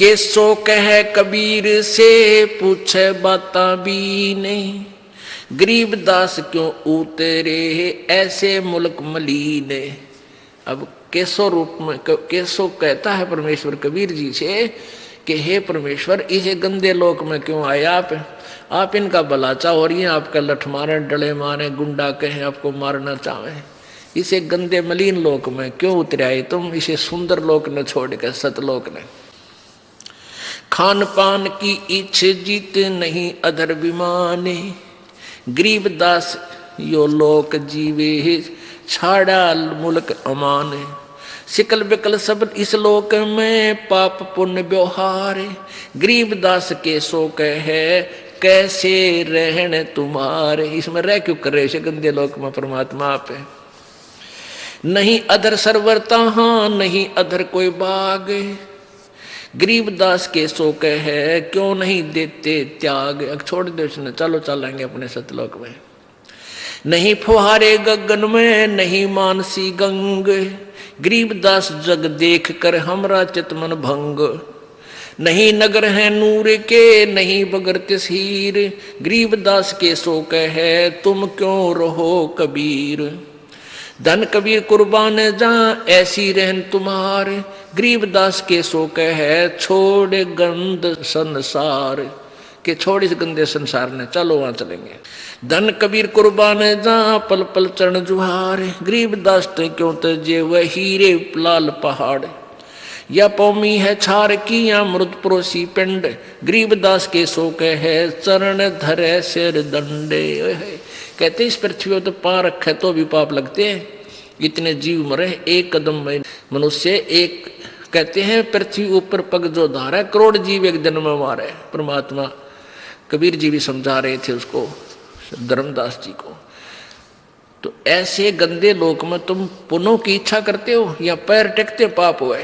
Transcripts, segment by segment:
केसो कह कबीर से पूछे बाता बीने, गरीबदास क्यों उतरे ऐसे मुल्क मलीने। अब केसो रूप में केसो कहता है परमेश्वर कबीर जी से कि हे परमेश्वर, इस गंदे लोक में क्यों आए आप इनका भला चाहो और ये आपका लठ मारे, डले मारे, गुंडा कहे, आपको मारना चाहे, इसे गंदे मलिन लोक में क्यों उतरे आए तुम, इसे सुंदर लोक न छोड़ के सतलोक ने। खान पान की इच्छ जीत नहीं अधर विमाने, गरीबदास यो लोक जीवे छाड़ा मुल्क अमाने। सिकल बिकल सब इस लोक में पाप पुण्य व्यवहार, गरीबदास के सो कहे कैसे रहने तुम्हारे। इसमें रह क्यों कर रहे हो गंदे लोक में परमात्मा आप है। नहीं अधर सरवरता हाँ नहीं अधर कोई बाग, गरीबदास के सो कहे क्यों नहीं देते त्याग। छोड़ दो इसने, चलो चलेंगे अपने सतलोक में। नहीं फुहारे गगन में नहीं मानसी गंग, गरीबदास जग देख कर हमरा चितमन भंग। नहीं नगर है नूर के नहीं बगर तस्हीर, गरीबदास के सो कहे तुम क्यों रहो कबीर। धन कबीर कुर्बान जा ऐसी रहन तुम्हार, गरीबदास के सो कहे छोड़ गंद संसार। के छोड़ इस गंदे संसार ने, चलो वहां चलेंगे। धन कबीर कुर्बान जा पल पल चरण जुहार, गरीबदास ते क्यों तजे वह हीरे लाल पहाड़। या पौमी है छार की या मृत परोसी पिंड, गरीबदास के सो कहे चरण धरे सिर दंडे। कहते इस पृथ्वी तो पां रखे तो भी पाप लगते हैं, इतने जीव मरे एक कदम में मनुष्य एक। कहते हैं पृथ्वी ऊपर पग जो धारा, करोड़ जीव एक जन्म में मारे। परमात्मा कबीर जी भी समझा रहे थे उसको, धर्मदास जी को। तो ऐसे गंदे लोक में तुम पुण्यों की इच्छा करते हो या पैर टेकते पाप हुए,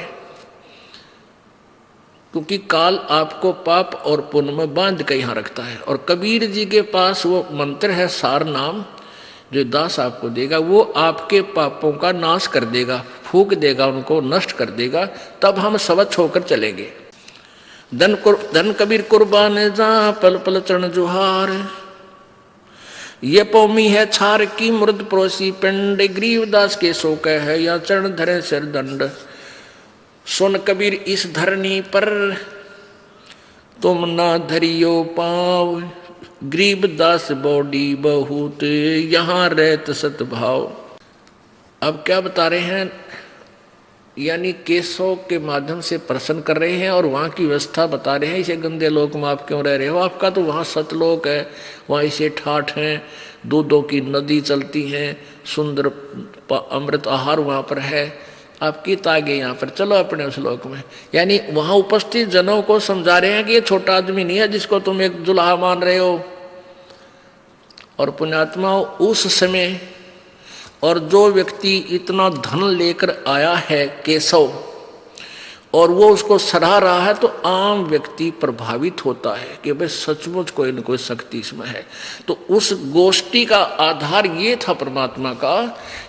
क्योंकि काल आपको पाप और पुण्य में बांध के यहां रखता है। और कबीर जी के पास वो मंत्र है सार नाम, जो दास आपको देगा, वो आपके पापों का नाश कर देगा, फूक देगा, उनको नष्ट कर देगा, तब हम स्वच्छ होकर चलेंगे। धन कबीर कुर्बान जा पल पल चरण जुहार, ये पौमी है छार की मृद परोसी पिंड, गरीबदास के सो कह है या चरण धरे सिर दंड। सुन कबीर इस धरनी पर तुम ना धरियो पाव, गरीबदास बॉडी बहुत यहाँ रहत सतभाव। अब क्या बता रहे हैं, यानी केसों के माध्यम से प्रश्न कर रहे हैं और वहाँ की व्यवस्था बता रहे हैं। इसे गंदे लोक में आप क्यों रह रहे हो, आपका तो वहाँ सतलोक है, वहाँ इसे ठाठ हैं, दूधों की नदी चलती है, सुंदर अमृत आहार वहाँ पर है, आपकी तागे यहाँ पर, चलो अपने उस लोक में। यानी वहाँ उपस्थित जनों को समझा रहे हैं कि ये छोटा आदमी नहीं है जिसको तुम एक जुल्हा मान रहे हो। और पुण्यात्माओं उस समय, और जो व्यक्ति इतना धन लेकर आया है केशव और वो उसको सराह रहा है, तो आम व्यक्ति प्रभावित होता है कि भाई सचमुच कोई न कोई शक्ति इसमें है। तो उस गोष्ठी का आधार ये था परमात्मा का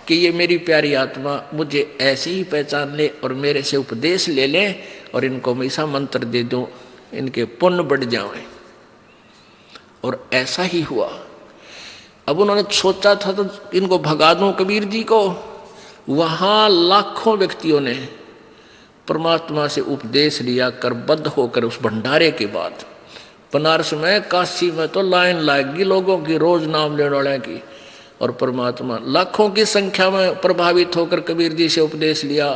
कि ये मेरी प्यारी आत्मा मुझे ऐसे ही पहचान ले और मेरे से उपदेश ले लें और इनको हमेशा मंत्र दे दूं, इनके पुण्य बढ़ जाएं। और ऐसा ही हुआ। अब उन्होंने सोचा था तो इनको भगा दूं कबीर जी को, वहां लाखों व्यक्तियों ने परमात्मा से उपदेश लिया कर बद्ध होकर उस भंडारे के बाद। बनारस में, काशी में तो लाइन लगेगी लोगों की, रोज नाम लेने वाले की, और परमात्मा लाखों की संख्या में प्रभावित होकर कबीर जी से उपदेश लिया।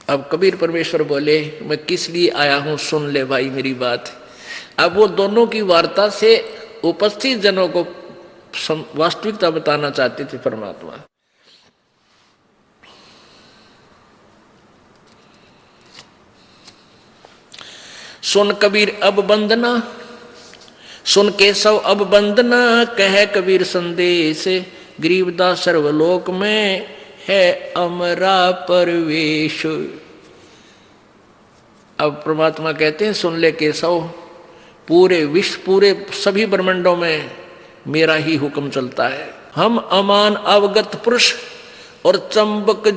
अब कबीर परमेश्वर बोले मैं किस लिए आया हूं, सुन ले भाई मेरी बात। अब वो दोनों की वार्ता से उपस्थित जनों को वास्तविकता बताना चाहते थे परमात्मा। सुन कबीर अब बंदना, सुन केशव अब बंदना, कह कबीर संदेश, गरीबदास सर्वलोक में है अमरा परवेश। अब परमात्मा कहते हैं सुन ले केशव, पूरे विश्व, पूरे सभी ब्रह्मांडों में मेरा ही हुक्म चलता है। हम अमान अवगत पुरुष और चुंबक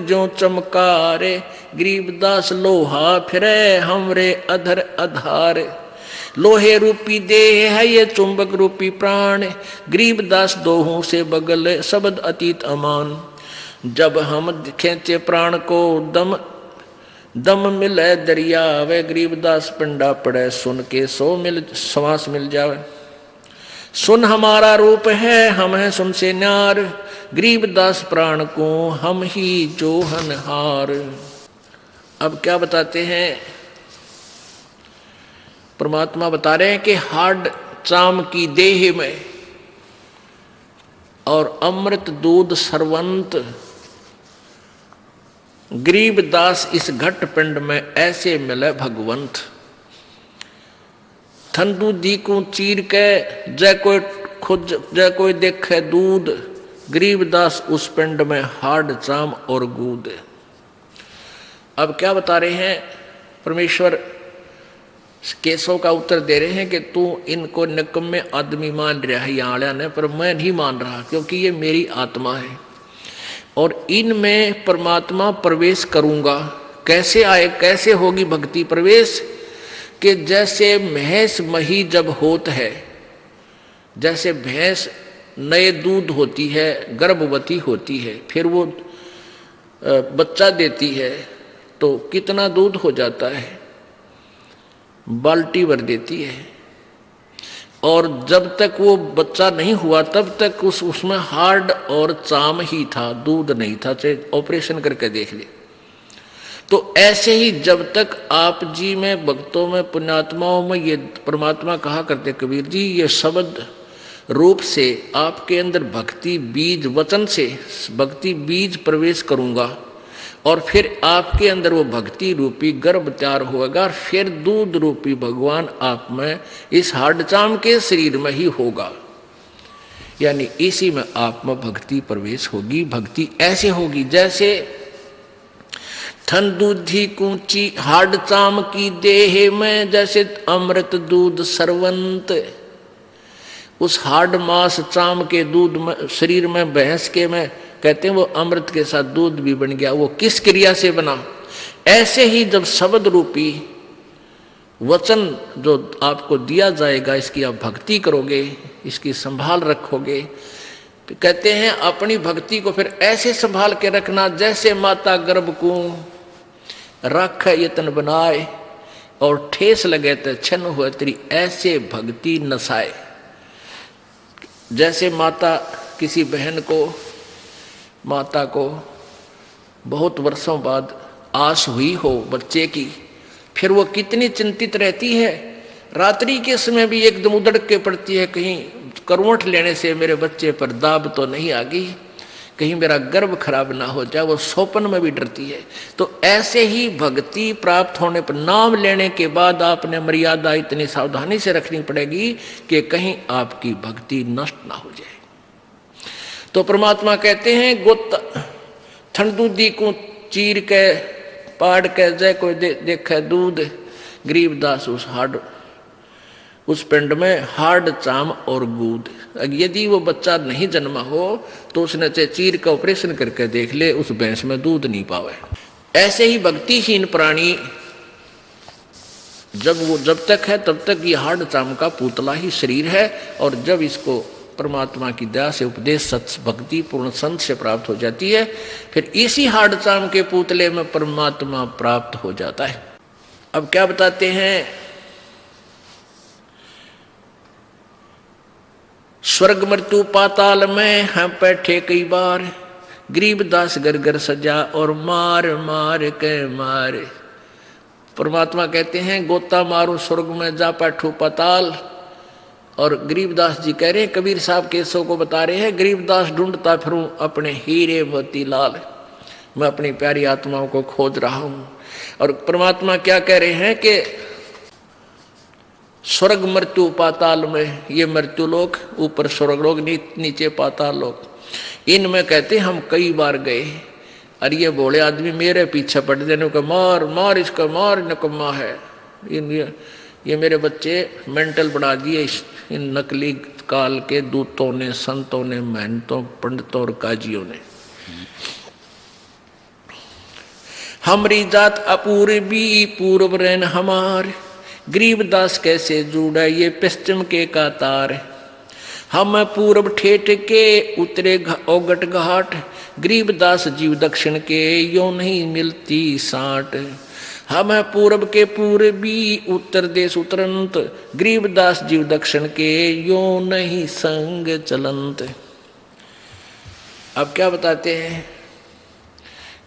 जो चमकारे, गरीबदास लोहा फिरे हमरे अधर आधार। लोहे रूपी देह है ये चुंबक रूपी प्राण, गरीबदास दोहों से बगल शब्द अतीत अमान। जब हम खींचे प्राण को दम दम मिले दरिया वे, गरीबदास पिंडा पड़े सुन के श्वास मिल जावे। सुन हमारा रूप है हम हैं सुन से न्यार, गरीबदास प्राण को हम ही जोहनहार। अब क्या बताते हैं, परमात्मा बता रहे हैं कि हाड चाम की देह में और अमृत दूध सरवंत, गरीबदास इस घट पिंड में ऐसे मिले भगवंत। थन दूधी को चीर के जय कोई देखे दूध, गरीबदास उस पिंड में हाड चाम और गूद। अब क्या बता रहे हैं, परमेश्वर केशव का उत्तर दे रहे हैं कि तू इनको निकम्मे आदमी मान रहा है यहाँ वाला ने, पर मैं नहीं मान रहा क्योंकि ये मेरी आत्मा है और इनमें परमात्मा प्रवेश करूंगा। कैसे आए, कैसे होगी भक्ति प्रवेश, कि जैसे भैंस मही जब होत है, जैसे भैंस नए दूध होती है, गर्भवती होती है, फिर वो बच्चा देती है तो कितना दूध हो जाता है, बाल्टी भर देती है। और जब तक वो बच्चा नहीं हुआ तब तक उसमें हार्ड और चाम ही था, दूध नहीं था, चाहे ऑपरेशन करके देख ले। तो ऐसे ही जब तक आप जी में, भक्तों में, पुण्यात्माओं में ये परमात्मा कहा करते कबीर जी, ये शब्द रूप से आपके अंदर भक्ति बीज, वचन से भक्ति बीज प्रवेश करूंगा और फिर आपके अंदर वो भक्ति रूपी गर्भ तैयार होगा और फिर दूध रूपी भगवान आप में इस हाडचाम के शरीर में ही होगा। यानी इसी में आप में भक्ति प्रवेश होगी। भक्ति ऐसे होगी जैसे थन दूधी कूची हाडचाम की देह में, जैसे अमृत दूध सरवंत। उस हाड मास चाम के दूध में, शरीर में भैंस के में कहते हैं वो अमृत के साथ दूध भी बन गया। वो किस क्रिया से बना, ऐसे ही जब शब्द रूपी वचन जो आपको दिया जाएगा, इसकी आप भक्ति करोगे, इसकी संभाल रखोगे, तो कहते हैं अपनी भक्ति को फिर ऐसे संभाल के रखना जैसे माता गर्भ को रख यतन बनाए और ठेस लगे तो छन हुए तेरी ऐसे भक्ति नसाए। जैसे माता किसी बहन को, माता को बहुत वर्षों बाद आस हुई हो बच्चे की, फिर वो कितनी चिंतित रहती है। रात्रि के समय भी एकदम उधड़ के पड़ती है, कहीं करवट लेने से मेरे बच्चे पर दाब तो नहीं आ गई, कहीं मेरा गर्भ खराब ना हो जाए, वो सोपन में भी डरती है। तो ऐसे ही भक्ति प्राप्त होने पर, नाम लेने के बाद आपने मर्यादा इतनी सावधानी से रखनी पड़ेगी कि कहीं आपकी भक्ति नष्ट ना हो जाए। तो परमात्मा कहते हैं गोत ठंडूदी को चीर के पाड़ के जय कोई देखे दूध, गरीबदास उस पिंड में हाड चाम और गूद। यदि वो बच्चा नहीं जन्मा हो तो उसने चाहे चीर का ऑपरेशन करके देख ले, उस भैंस में दूध नहीं पावे। ऐसे ही भक्तिहीन प्राणी जब तक है तब तक ये हाड चाम का पुतला ही शरीर है, और जब इसको परमात्मा की दया से उपदेश सत्य भक्ति पूर्ण संत से प्राप्त हो जाती है, फिर इसी हाड चाम के पुतले में परमात्मा प्राप्त हो जाता है। अब क्या बताते हैं, स्वर्ग मृत्यु पाताल में हम बैठे कई बार, गरीबदास घर घर सजा और मार मार के मारे। परमात्मा कहते हैं गोता मारू स्वर्ग में जा बैठू पाताल, और गरीबदास जी कह रहे हैं, कबीर साहब केसों को बता रहे हैं, गरीबदास ढूंढता फिरूं अपने हीरे मोती लाल, मैं अपनी प्यारी आत्माओं को खोज रहा हूं। और परमात्मा क्या कह रहे हैं कि स्वर्ग मृत्यु पाताल में, ये मृत्यु लोक, ऊपर स्वर्ग लोक, नीचे पाताल लोक, इनमें कहते हम कई बार गए। और ये भोले आदमी मेरे पीछे पड़ देने को, मार मार इसका मार, नकम्मा है, ये मेरे बच्चे मेंटल बना दिए इन नकली काल के दूतों ने, संतों ने, महंतों, पंडितों और काजियों ने। हमरी जात अपूर्वी पूर्व रैन हमार, गरीबदास कैसे जुड़ा ये पश्चिम के कातार। हम पूर्व ठेठ के उतरे ओगट घाट, गरीबदास जीव दक्षिण के यो नहीं मिलती साट। हम पूर्व के पूर्वी उत्तर देश उतरंत, गरीबदास जीव दक्षिण के यो नहीं संग चलंत। अब क्या बताते हैं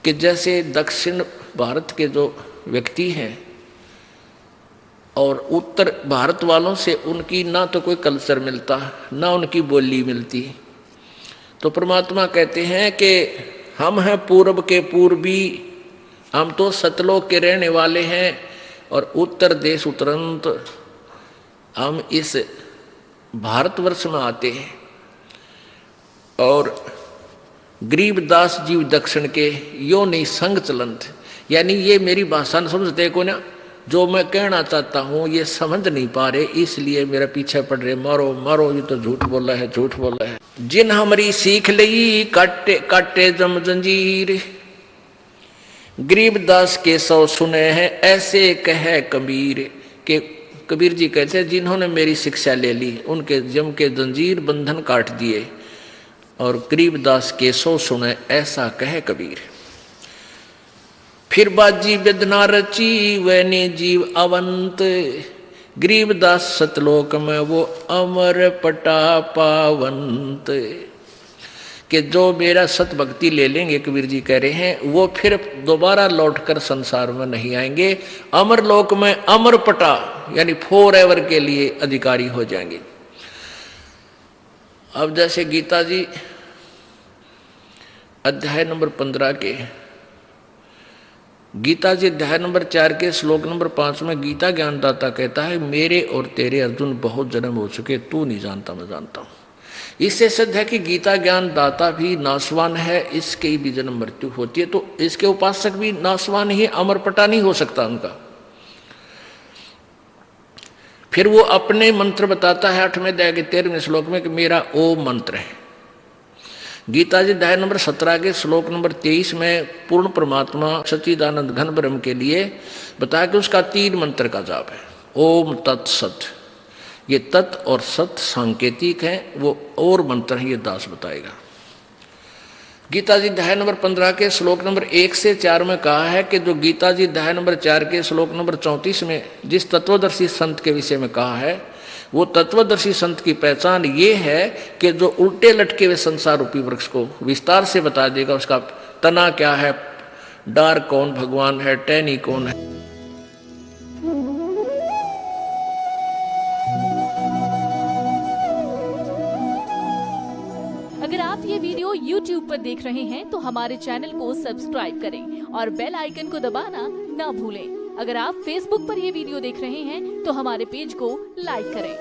कि जैसे दक्षिण भारत के जो व्यक्ति हैं और उत्तर भारत वालों से उनकी ना तो कोई कल्चर मिलता, ना उनकी बोली मिलती, तो परमात्मा कहते हैं कि हम हैं पूर्व के पूर्वी, हम तो सतलोक के रहने वाले हैं और उत्तर देश उतरंत हम इस भारतवर्ष में आते हैं। और गरीबदास जीव दक्षिण के यो नहीं संग चलंत, यानी ये मेरी भाषा न समझते को ना, जो मैं कहना चाहता हूँ ये समझ नहीं पा रहे, इसलिए मेरा पीछे पड़ रहे, मारो मारो, ये तो झूठ बोला है, झूठ बोला है। जिन हमारी सीख लई काटे काटे जम जंजीर, गरीबदास के सौ सुने हैं ऐसे कहे कबीर। के कबीर जी कहते हैं जिन्होंने मेरी शिक्षा ले ली उनके जम के जंजीर बंधन काट दिए, और गरीबदास के सौ सुने ऐसा कहे कबीर। फिर बाजी वेदना रची वैनी जीव अवंत, गरीबदास सतलोक में वो अमर पटा पावंत। कि जो मेरा सत भक्ति ले लेंगे, कबीर जी कह रहे हैं, वो फिर दोबारा लौटकर संसार में नहीं आएंगे, अमर लोक में अमर पटा यानी फॉर एवर के लिए अधिकारी हो जाएंगे। अब जैसे गीता जी अध्याय नंबर 15 के, गीता जी अध्याय नंबर 4 के श्लोक नंबर 5 में गीता ज्ञानदाता कहता है, मेरे और तेरे अर्जुन बहुत जन्म हो चुके, तू नहीं जानता मैं जानता हूं। इससे सिद्ध है कि गीता ज्ञानदाता भी नासवान है, इसके भी जन्म मृत्यु होती है, तो इसके उपासक भी नासवान ही, अमरपटा नहीं हो सकता उनका। फिर वो अपने मंत्र बताता है 8वें अध्याय के 13वें श्लोक में कि मेरा ओम मंत्र है। गीता जी अध्याय नंबर 17 के श्लोक नंबर 23 में पूर्ण परमात्मा सच्चिदानंद घन ब्रह्म के लिए बताया कि उसका 3 मंत्र का जाप है, ओम तत्सत। ये तत् और सत सांकेतिक हैं, वो और मंत्र है, ये दास बताएगा। गीता जी अध्याय नंबर 15 के श्लोक नंबर 1 से 4 में कहा है कि जो गीता जी अध्याय नंबर 4 के श्लोक नंबर 34 में जिस तत्वदर्शी संत के विषय में कहा है, वो तत्वदर्शी संत की पहचान ये है कि जो उल्टे लटके हुए संसार रूपी वृक्ष को विस्तार से बता देगा, उसका तना क्या है, डार कौन भगवान है, टहनी कौन है। अगर आप ये वीडियो YouTube पर देख रहे हैं तो हमारे चैनल को सब्सक्राइब करें और बेल आइकन को दबाना ना भूलें। अगर आप Facebook पर ये वीडियो देख रहे हैं तो हमारे पेज को लाइक करें।